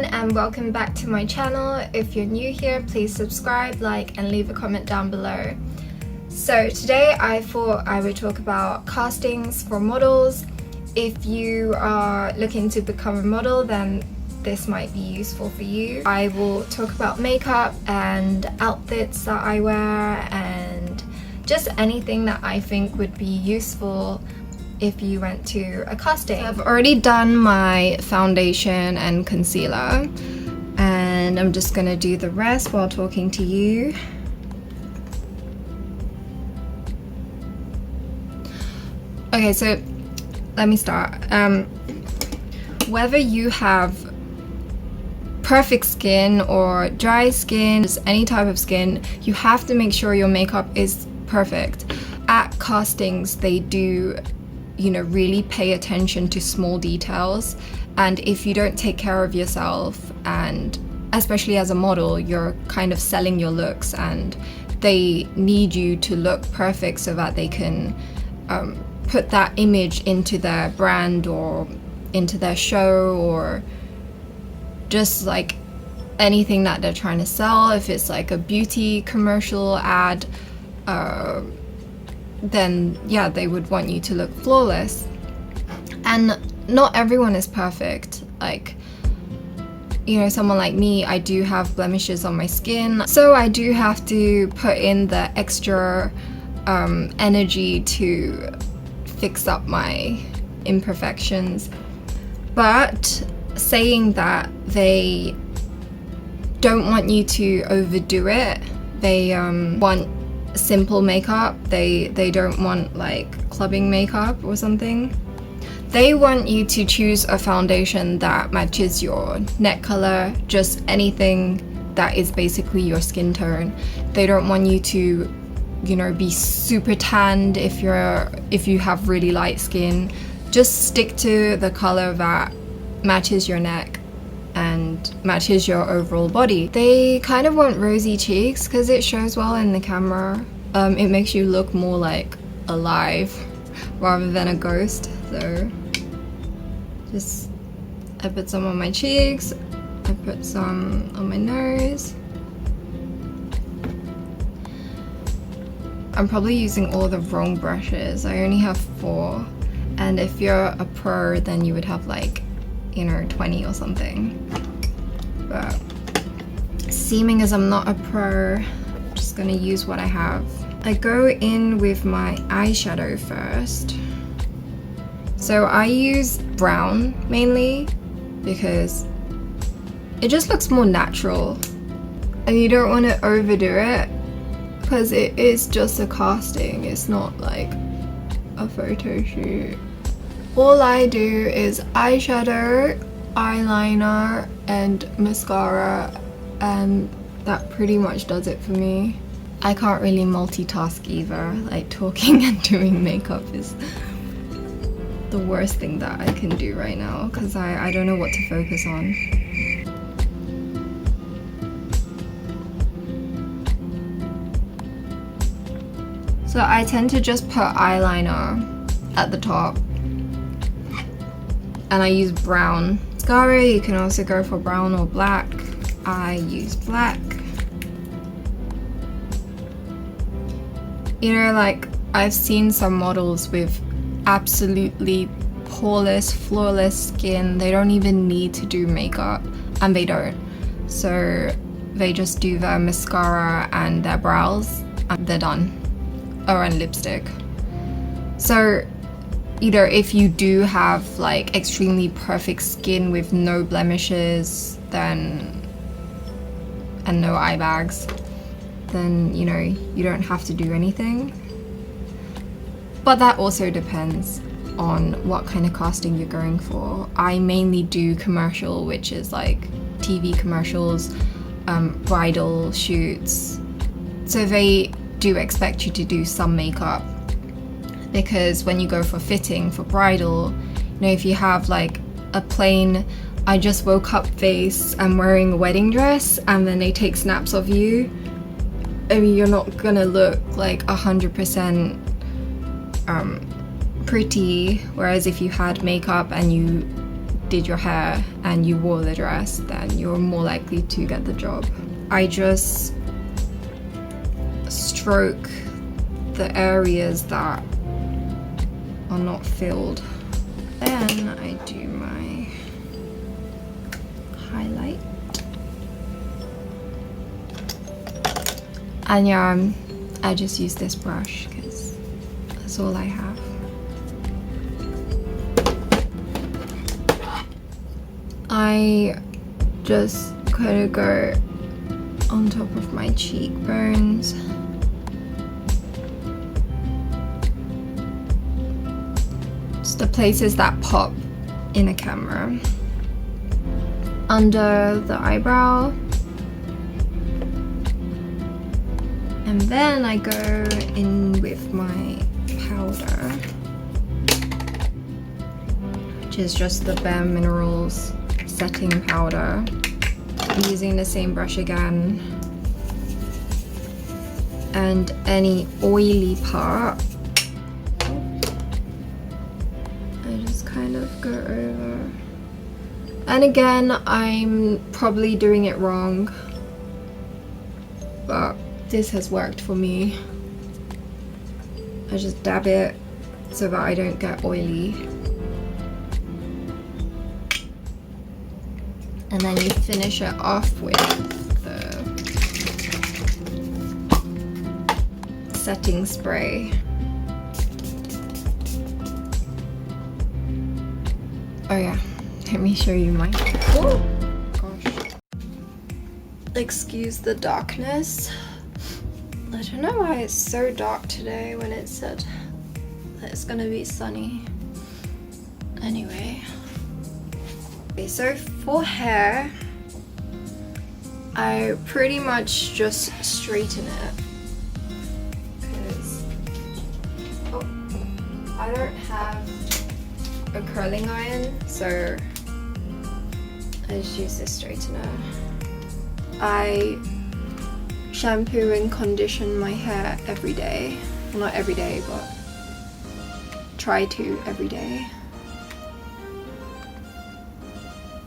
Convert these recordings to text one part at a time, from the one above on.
everyone, and welcome back to my channel. If you're new here, please subscribe, like, and leave a comment down below. So today I thought I would talk about castings for models. If you are looking to become a model, then this might be useful for you. I will talk about makeup and outfits that I wear and just anything that I think would be useful if you went to a casting. So I've already done my foundation and concealer, and I'm just gonna do the rest while talking to you. Okay, so let me start. Whether you have perfect skin or dry skin, just any type of skin, you have to make sure your makeup is perfect. At castings, they do, really pay attention to small details, and if you don't take care of yourself, and especially as a model, you're kind of selling your looks, and they need you to look perfect so that they can put that image into their brand or into their show, or just like anything that they're trying to sell. If it's like a beauty commercial ad, then yeah, they would want you to look flawless. And not everyone is perfect. Like, someone like me, I do have blemishes on my skin, so I do have to put in the extra energy to fix up my imperfections. But saying that, they don't want you to overdo it. They want simple makeup. They don't want like clubbing makeup or something. They want you to choose a foundation that matches your neck color, just anything that is basically your skin tone. They don't want you to, be super tanned if you have really light skin. Just stick to the color that matches your neck and matches your overall body. They kind of want rosy cheeks because it shows well in the camera. It makes you look more like alive rather than a ghost. So I put some on my cheeks, I put some on my nose. I'm probably using all the wrong brushes. I only have 4, and if you're a pro, then you would have like 20 or something. But seeming as I'm not a pro, I'm just gonna use what I have. I go in with my eyeshadow first. So I use brown mainly because it just looks more natural, and you don't want to overdo it because it is just a casting. It's not like a photo shoot. All I do is eyeshadow, eyeliner, and mascara, and that pretty much does it for me. I can't really multitask either. Like, talking and doing makeup is the worst thing that I can do right now because I don't know what to focus on. So I tend to just put eyeliner at the top, and I use brown. Mascara, you can also go for brown or black. I use black. Like, I've seen some models with absolutely poreless, flawless skin. They don't even need to do makeup, and they don't. So they just do their mascara and their brows, and they're done. Or and lipstick. So if you do have like extremely perfect skin with no blemishes, then and no eye bags, then you don't have to do anything. But that also depends on what kind of casting you're going for. I mainly do commercial, which is like TV commercials, bridal shoots. So they do expect you to do some makeup, because when you go for fitting for bridal, if you have like a plain I just woke up face and wearing a wedding dress, and then they take snaps of you, you're not gonna look like 100% pretty. Whereas if you had makeup and you did your hair and you wore the dress, then you're more likely to get the job. I just stroke the areas that are not filled. Then I do my highlight. And yeah, I just use this brush because that's all I have. I just kind of go on top of my cheekbones. Just the places that pop in a camera. Under the eyebrow. And then I go in with my powder, which is just the Bare Minerals setting powder. I'm using the same brush again. And any oily part, I just kind of go over. And again, I'm probably doing it wrong, but this has worked for me. I just dab it so that I don't get oily. And then you finish it off with the setting spray. Oh yeah, let me show you mine. Oh gosh. Excuse the darkness. I don't know why it's so dark today when it said that it's gonna be sunny. Anyway. Okay, so for hair, I pretty much just straighten it. Because I don't have a curling iron, so I just use this straightener. I shampoo and condition my hair every day. Well, not every day, but try to every day.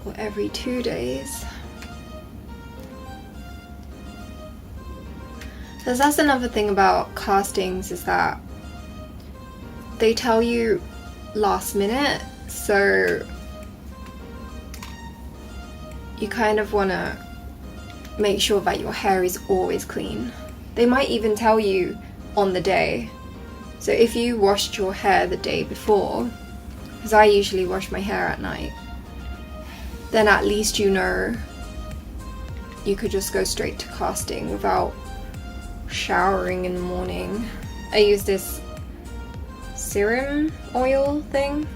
Or every 2 days. Because that's another thing about castings, is that they tell you last minute, so you kind of want to make sure that your hair is always clean. They might even tell you on the day. So if you washed your hair the day before, because I usually wash my hair at night, then at least you know you could just go straight to casting without showering in the morning. I use this serum oil thing,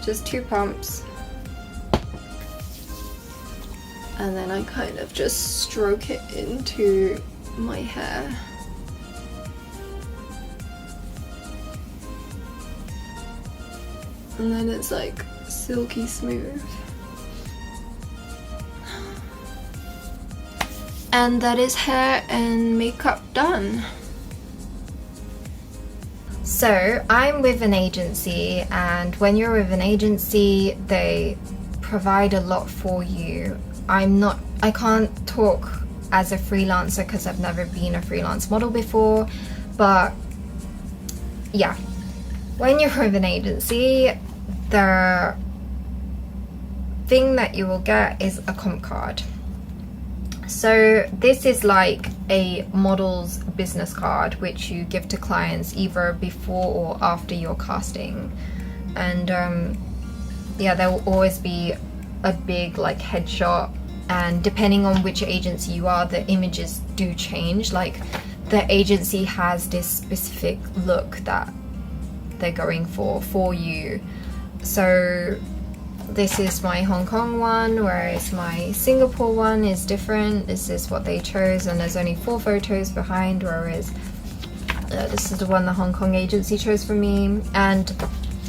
just 2 pumps. And then I kind of just stroke it into my hair. And then it's like silky smooth. And that is hair and makeup done. So I'm with an agency, and when you're with an agency, they provide a lot for you. I can't talk as a freelancer because I've never been a freelance model before, but yeah, when you're with an agency, the thing that you will get is a comp card. So this is like a model's business card which you give to clients either before or after your casting. And yeah, there will always be a big like headshot, and depending on which agency you are, the images do change. Like the agency has this specific look that they're going for you. So this is my Hong Kong one, whereas my Singapore one is different. This is what they chose, and there's only 4 photos behind, whereas this is the one the Hong Kong agency chose for me. And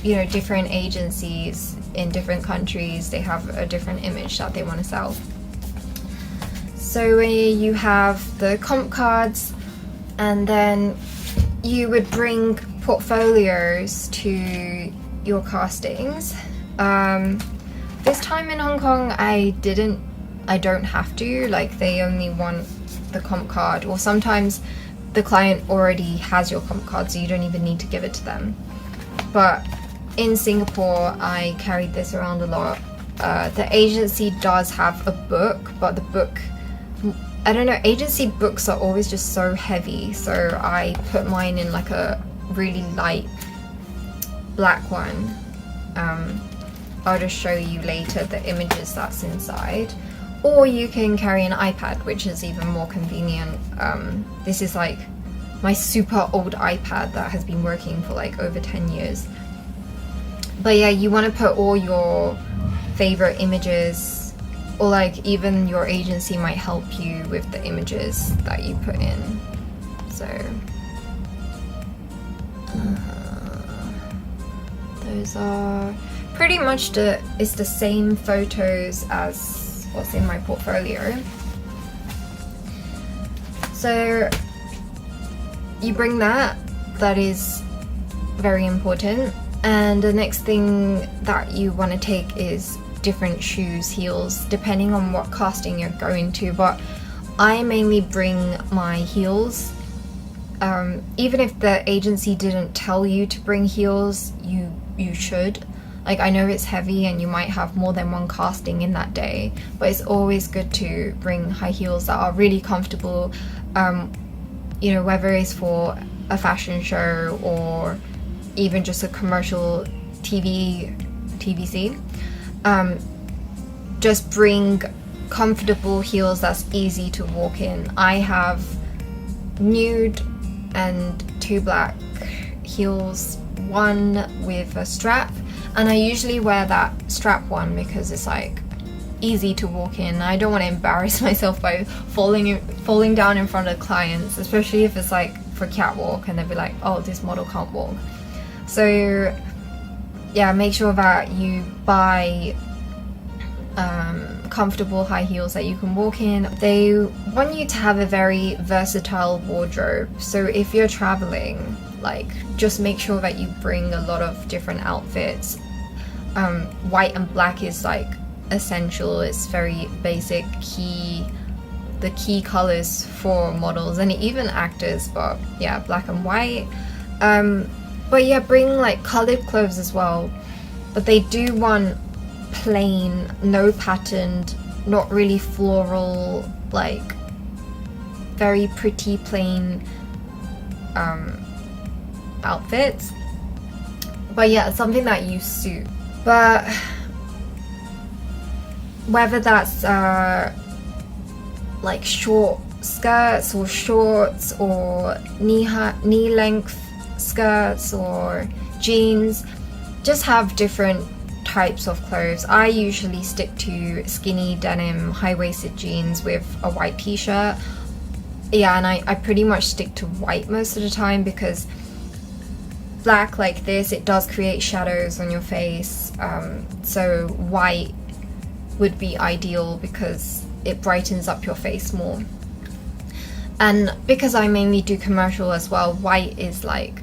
you know, different agencies in different countries, they have a different image that they want to sell. So you have the comp cards, and then you would bring portfolios to your castings. this time in Hong Kong, I don't have to, like they only want the comp card, or sometimes the client already has your comp card, so you don't even need to give it to them. But in Singapore, I carried this around a lot. The agency does have a book, but the book, I don't know, agency books are always just so heavy, so I put mine in like a really light black one. I'll just show you later the images that's inside. Or you can carry an iPad, which is even more convenient. This is like my super old iPad that has been working for like over 10 years. But yeah, you want to put all your favorite images, or like even your agency might help you with the images that you put in. So those are pretty much it's the same photos as what's in my portfolio. So you bring that is very important. And the next thing that you want to take is different shoes, heels, depending on what casting you're going to. But I mainly bring my heels. Even if the agency didn't tell you to bring heels, you should. Like, I know it's heavy and you might have more than one casting in that day, but it's always good to bring high heels that are really comfortable, you know, whether it's for a fashion show or even just a commercial TVC. Just bring comfortable heels that's easy to walk in. I have nude and 2 black heels, one with a strap, and I usually wear that strap one because it's like easy to walk in. I don't want to embarrass myself by falling down in front of clients, especially if it's like for catwalk and they'll be like, oh, this model can't walk. So yeah, make sure that you buy comfortable high heels that you can walk in. They want you to have a very versatile wardrobe, so if you're traveling, like, just make sure that you bring a lot of different outfits. White and black is like essential. It's very basic, the key colors for models and even actors. But yeah, black and white. But yeah, bring like colored clothes as well, but they do want plain, no patterned, not really floral, like very pretty plain outfits. But yeah, something that you suit. But whether that's like short skirts or shorts or knee length skirts or jeans, just have different types of clothes. I usually stick to skinny denim high-waisted jeans with a white t-shirt. Yeah, and I pretty much stick to white most of the time because black like this, it does create shadows on your face, so white would be ideal because it brightens up your face more. And because I mainly do commercial as well, white is like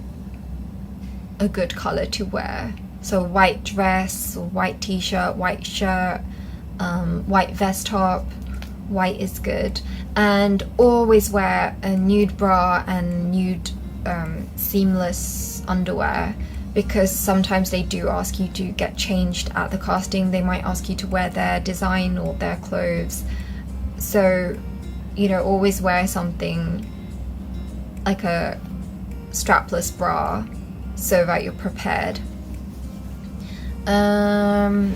a good color to wear. So white dress, or white t-shirt, white shirt, white vest top, white is good. And always wear a nude bra and nude seamless underwear, because sometimes they do ask you to get changed at the casting. They might ask you to wear their design or their clothes. So, you know, always wear something like a strapless bra so that you're prepared. And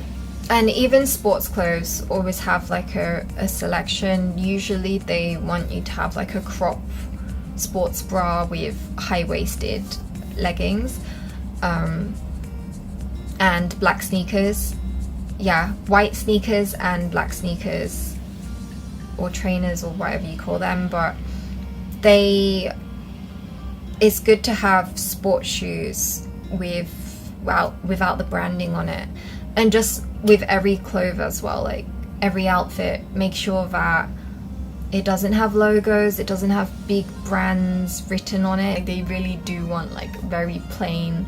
even sports clothes always have like a selection. Usually they want you to have like a crop sports bra with high-waisted leggings, and black sneakers. Yeah, white sneakers and black sneakers, or trainers, or whatever you call them. But it's good to have sports shoes without the branding on it. And just with every clothes as well, like every outfit, make sure that it doesn't have logos, it doesn't have big brands written on it. Like, they really do want like very plain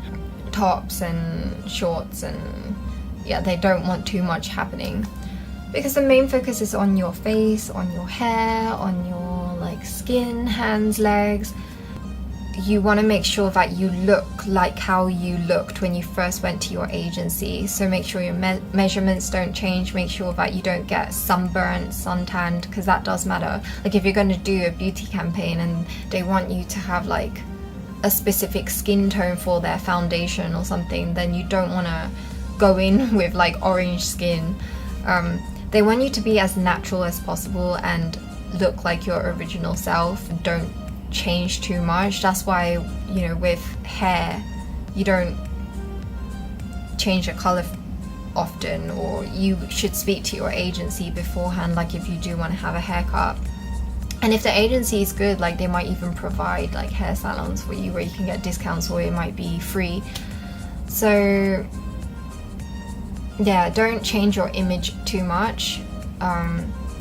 tops and shorts and yeah, they don't want too much happening, because the main focus is on your face, on your hair, on your like skin, hands, legs. You want to make sure that you look like how you looked when you first went to your agency. So make sure your measurements don't change. Make sure that you don't get sunburnt, suntanned, because that does matter. Like if you're going to do a beauty campaign and they want you to have like a specific skin tone for their foundation or something, then you don't want to go in with like orange skin. They want you to be as natural as possible and look like your original self. Don't change too much. That's why, you know, with hair, you don't change the color often, or you should speak to your agency beforehand, like if you do want to have a haircut. And if the agency is good, like they might even provide like hair salons for you where you can get discounts, or it might be free. So yeah, don't change your image too much.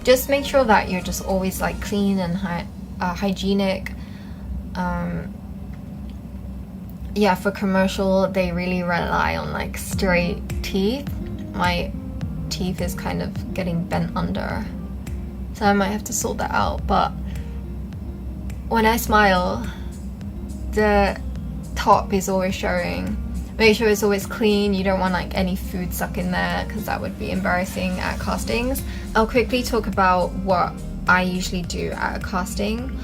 Just make sure that you're just always like clean and hygienic. Yeah, for commercial, they really rely on like straight teeth. My teeth is kind of getting bent under, so I might have to sort that out. But when I smile, the top is always showing. Make sure it's always clean. You don't want like any food stuck in there, because that would be embarrassing at castings. I'll quickly talk about what I usually do at a casting.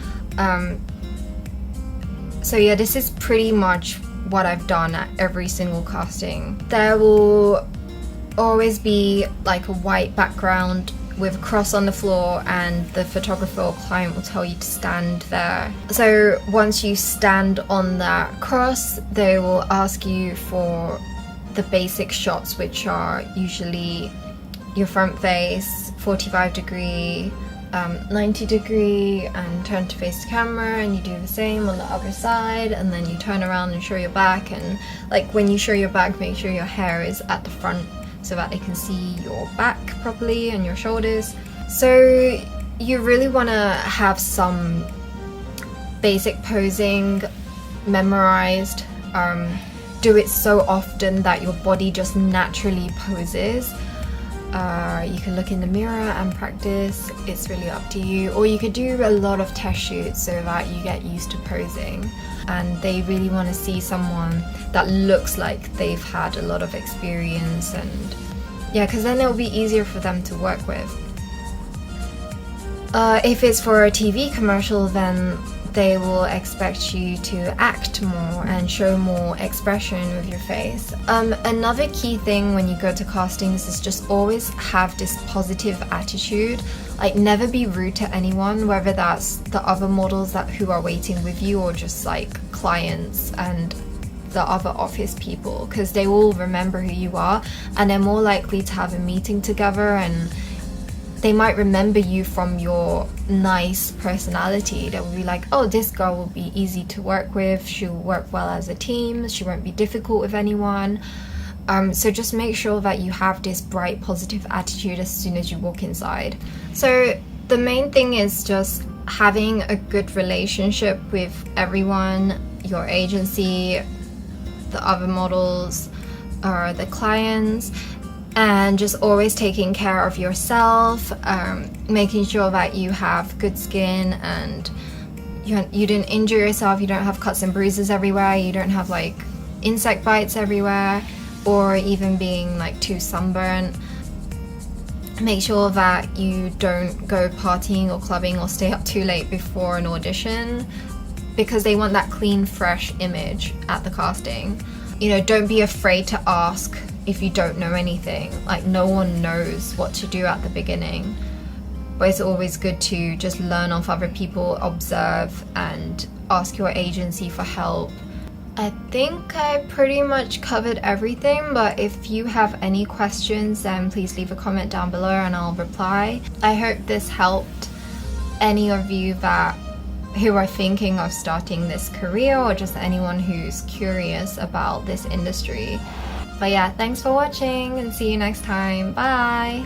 So yeah, this is pretty much what I've done at every single casting. There will always be like a white background with a cross on the floor, and the photographer or client will tell you to stand there. So once you stand on that cross, they will ask you for the basic shots, which are usually your front face, 45 degree, 90 degree, and turn to face the camera, and you do the same on the other side, and then you turn around and show your back. And like when you show your back, make sure your hair is at the front so that they can see your back properly and your shoulders. So you really want to have some basic posing memorized. Do it so often that your body just naturally poses. You can look in the mirror and practice. It's really up to you. Or you could do a lot of test shoots so that you get used to posing. And they really want to see someone that looks like they've had a lot of experience, and yeah, because then it'll be easier for them to work with. If it's for a TV commercial, then they will expect you to act more and show more expression with your face. Another key thing when you go to castings is just always have this positive attitude. Like never be rude to anyone, whether that's the other models who are waiting with you, or just like clients and the other office people, because they will remember who you are, and they're more likely to have a meeting together, and they might remember you from your nice personality. They will be like, oh, this girl will be easy to work with, she'll work well as a team, she won't be difficult with anyone. So just make sure that you have this bright, positive attitude as soon as you walk inside. So the main thing is just having a good relationship with everyone, your agency, the other models, or the clients, and just always taking care of yourself, making sure that you have good skin and you didn't injure yourself, you don't have cuts and bruises everywhere, you don't have like insect bites everywhere, or even being like too sunburnt. Make sure that you don't go partying or clubbing or stay up too late before an audition, because they want that clean, fresh image at the casting. You know, don't be afraid to ask if you don't know anything. Like no one knows what to do at the beginning, but it's always good to just learn off other people, observe, and ask your agency for help. I think I pretty much covered everything, but if you have any questions, then please leave a comment down below and I'll reply. I hope this helped any of you who are thinking of starting this career, or just anyone who's curious about this industry. But yeah, thanks for watching and see you next time. Bye!